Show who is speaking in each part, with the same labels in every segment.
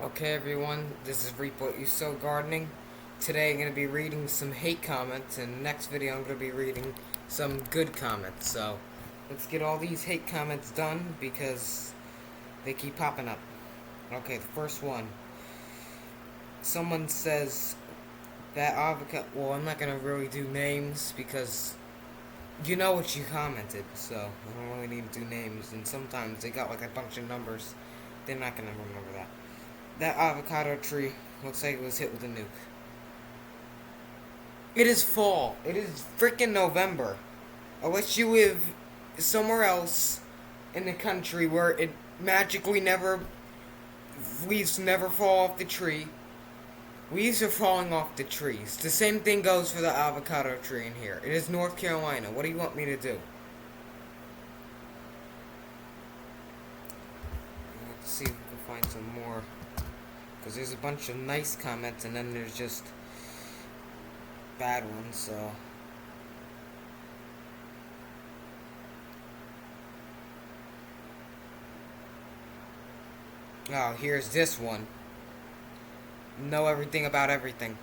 Speaker 1: Okay everyone, this is Reap What You Sow Gardening. Today I'm going to be reading some hate comments, and next video I'm going to be reading some good comments. So, let's get all these hate comments done because they keep popping up. Okay, the first one. Someone says that avocado... Well, I'm not going to really do names because you know what you commented, so I don't really need to do names, and sometimes they got like a bunch of numbers. They're not going to remember that. That avocado tree looks like it was hit with a nuke. It is fall. It is freaking November. Unless you live somewhere else in the country where it magically never, leaves never fall off the tree. Leaves are falling off the trees. The same thing goes for the avocado tree in here. It is North Carolina. What do you want me to do? Let's see if we can find some more. Because there's a bunch of nice comments and then there's just bad ones, so. Oh, here's this one. Know everything about everything.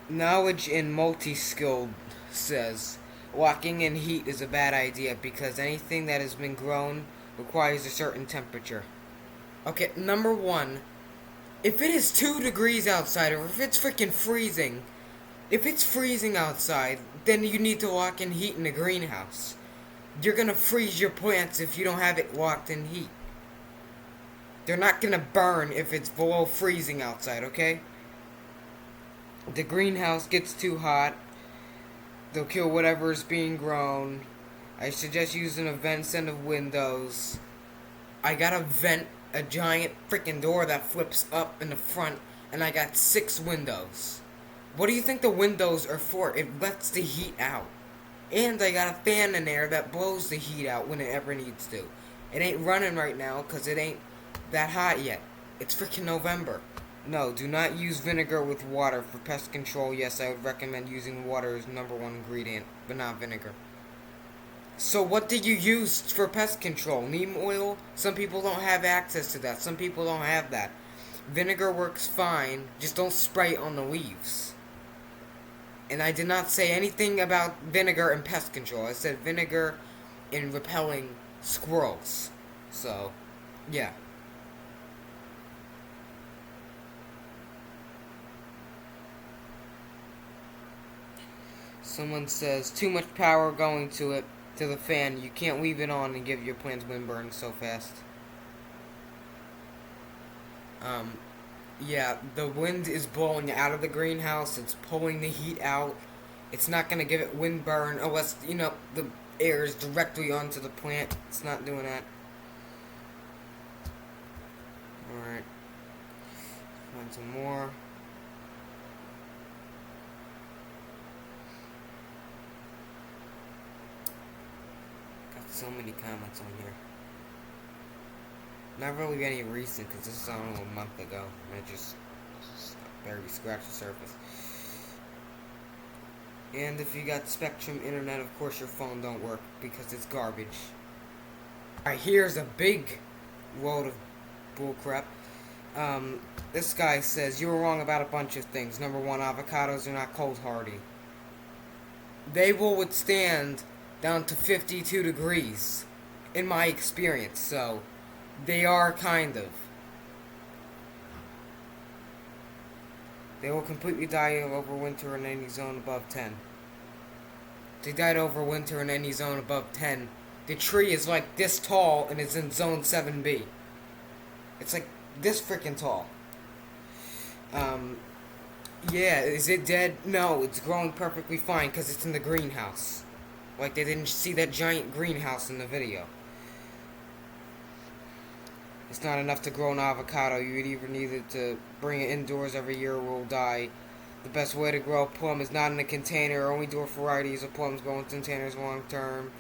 Speaker 1: Knowledge in multi-skilled says, locking in heat is a bad idea because anything that has been grown requires a certain temperature. Okay, number one, if it is 2 degrees outside, or if it's freaking freezing, if it's freezing outside, then you need to lock in heat in the greenhouse. You're gonna freeze your plants if you don't have it locked in heat. They're not gonna burn if it's below freezing outside, okay? The greenhouse gets too hot, they'll kill whatever is being grown. I suggest using a vent instead of windows. I got a giant freaking door that flips up in the front, and I got 6 windows. What do you think the windows are for? It lets the heat out. And I got a fan in there that blows the heat out when it ever needs to. It ain't running right now because it ain't that hot yet. It's freaking November. No, do not use vinegar with water for pest control. Yes, I would recommend using water as #1 ingredient, but not vinegar. So what do you use for pest control? Neem oil? Some people don't have access to that. Some people don't have that. Vinegar works fine. Just don't spray it on the leaves. And I did not say anything about vinegar and pest control. I said vinegar in repelling squirrels. So, yeah. Someone says, too much power going to the fan. You can't leave it on and give your plants windburn so fast. Yeah, the wind is blowing out of the greenhouse. It's pulling the heat out. It's not going to give it windburn unless, the air is directly onto the plant. It's not doing that. Alright. Find some more. Got so many comments on here. Not really any recent, because this is only a month ago. And I just barely scratched the surface. And if you got Spectrum internet, of course your phone don't work, because it's garbage. Alright, here's a big load of bullcrap. This guy says, you were wrong about a bunch of things. #1, avocados are not cold hardy. They will withstand down to 52 degrees, in my experience, so they are kind of. They will completely die over winter in any zone above 10. They died over winter in any zone above 10. The tree is like this tall and it's in zone 7B. It's like this freaking tall. Yeah, is it dead? No, it's growing perfectly fine because it's in the greenhouse. Like they didn't see that giant greenhouse in the video. It's not enough to grow an avocado. You would either need to bring it indoors every year or it will die. The best way to grow a plum is not in a container. Only dwarf varieties of plums grow in containers long term.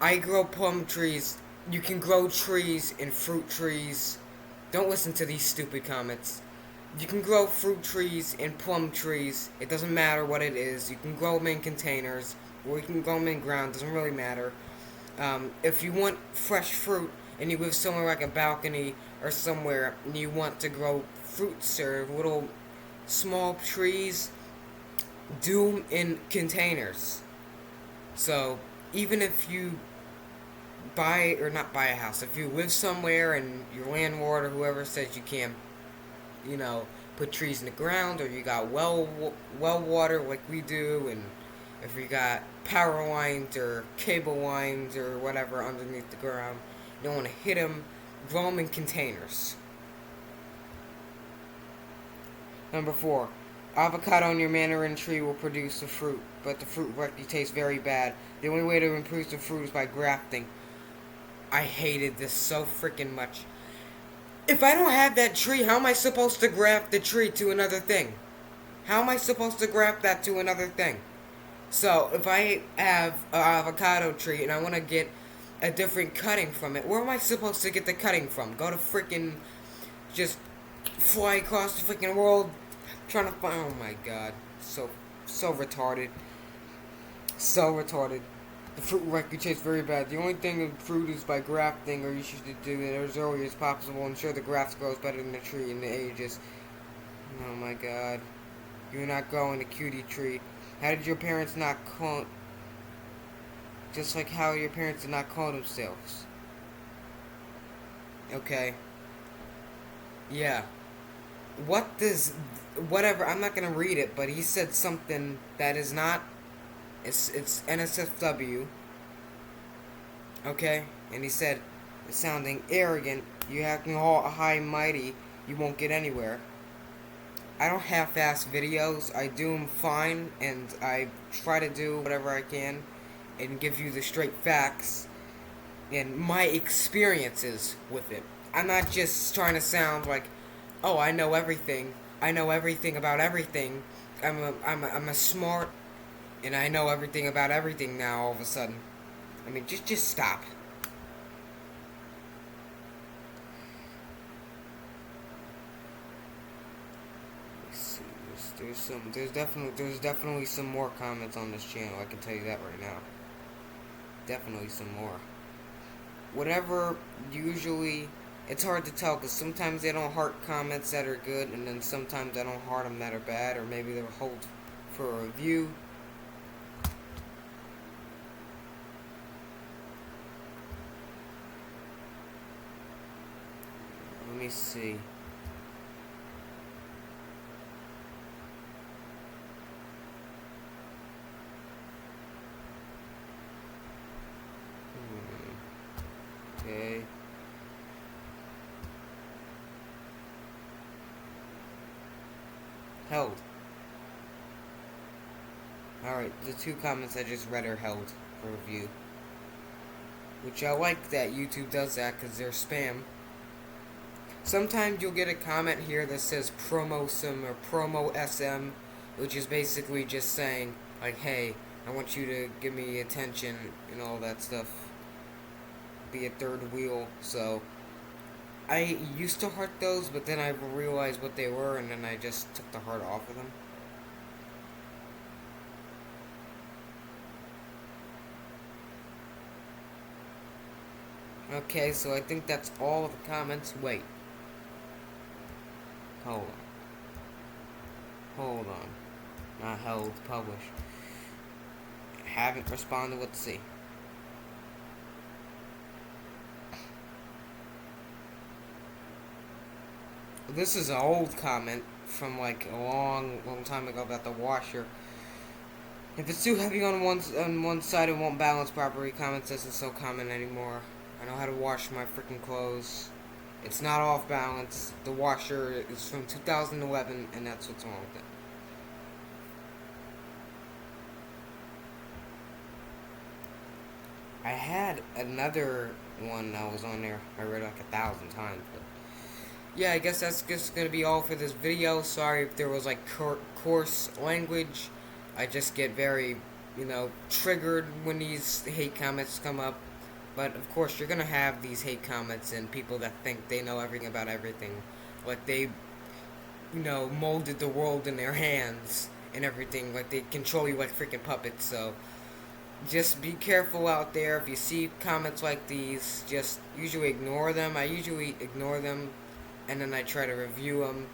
Speaker 1: I grow plum trees. You can grow trees and fruit trees. Don't listen to these stupid comments. You can grow fruit trees and plum trees. It doesn't matter what it is. You can grow them in containers, or you can grow them in ground. Doesn't really matter. If you want fresh fruit, and you live somewhere like a balcony or somewhere, and you want to grow fruits or little small trees, do them in containers. So even if you buy or not buy a house, if you live somewhere and your landlord or whoever says you can't, you know, put trees in the ground, or you got well water like we do, and if you got power lines or cable lines or whatever underneath the ground, you don't want to hit them. Grow them in containers. Number 4. Avocado on your mandarin tree will produce a fruit, but the fruit likely tastes very bad. The only way to improve the fruit is by grafting. I hated this so freaking much. If I don't have that tree, how am I supposed to graft the tree to another thing? How am I supposed to graft that to another thing? So, if I have an avocado tree and I want to get a different cutting from it, where am I supposed to get the cutting from? Go to freaking, just fly across the freaking world trying to find, oh my god. So retarded. So retarded. The fruit record tastes very bad. The only thing with fruit is by grafting, or you should do it as early as possible. Ensure the graft grows better than the tree in the ages. Oh my god. You're not growing a cutie tree. How did your parents not clone? Just like how your parents did not clone themselves. Okay. Yeah. What does... Whatever, I'm not gonna read it, but he said something that is not... It's NSFW. Okay? And he said, it's sounding arrogant. You acting all high and mighty. You won't get anywhere. I don't half-ass videos. I do them fine, and I try to do whatever I can and give you the straight facts and my experiences with it. I'm not just trying to sound like, oh, I know everything. I know everything about everything. I'm a smart, and I know everything about everything now. All of a sudden, I mean, just stop. There's definitely some more comments on this channel. I can tell you that right now. Definitely some more. Whatever, usually, it's hard to tell because sometimes they don't heart comments that are good, and then sometimes I don't heart them that are bad, or maybe they'll hold for a review. Let me see. Okay. Held. Alright, the 2 comments I just read are held for review. Which I like that YouTube does that because they're spam. Sometimes you'll get a comment here that says promo sim or promo SM, which is basically just saying, like, hey, I want you to give me attention and all that stuff. Be a third wheel. So I used to heart those, but then I realized what they were, and then I just took the heart off of them. Okay, so I think that's all of the comments. Wait. Hold on. Not held, published. Haven't responded, let's see. This is an old comment from like a long time ago about the washer. If it's too heavy on one side, it won't balance properly. Comment says it's so common anymore. I know how to wash my freaking clothes. It's not off balance. The washer is from 2011, and that's what's wrong with it. I had another one that was on there. I read like 1,000 times, but yeah, I guess that's just gonna be all for this video. Sorry if there was like coarse language. I just get very, triggered when these hate comments come up. But of course, you're gonna have these hate comments and people that think they know everything about everything, like they, molded the world in their hands and everything. Like they control you like freaking puppets. So just be careful out there. If you see comments like these, just usually ignore them. I usually ignore them, and then I try to review them,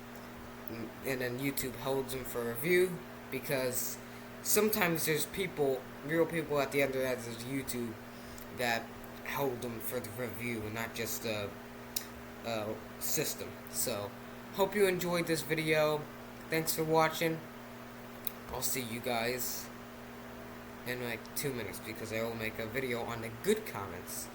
Speaker 1: and then YouTube holds them for review, because sometimes there's people, real people at the end of that is YouTube, that hold them for the review and not just a system. So, hope you enjoyed this video. Thanks for watching. I'll see you guys in like 2 minutes, because I will make a video on the good comments.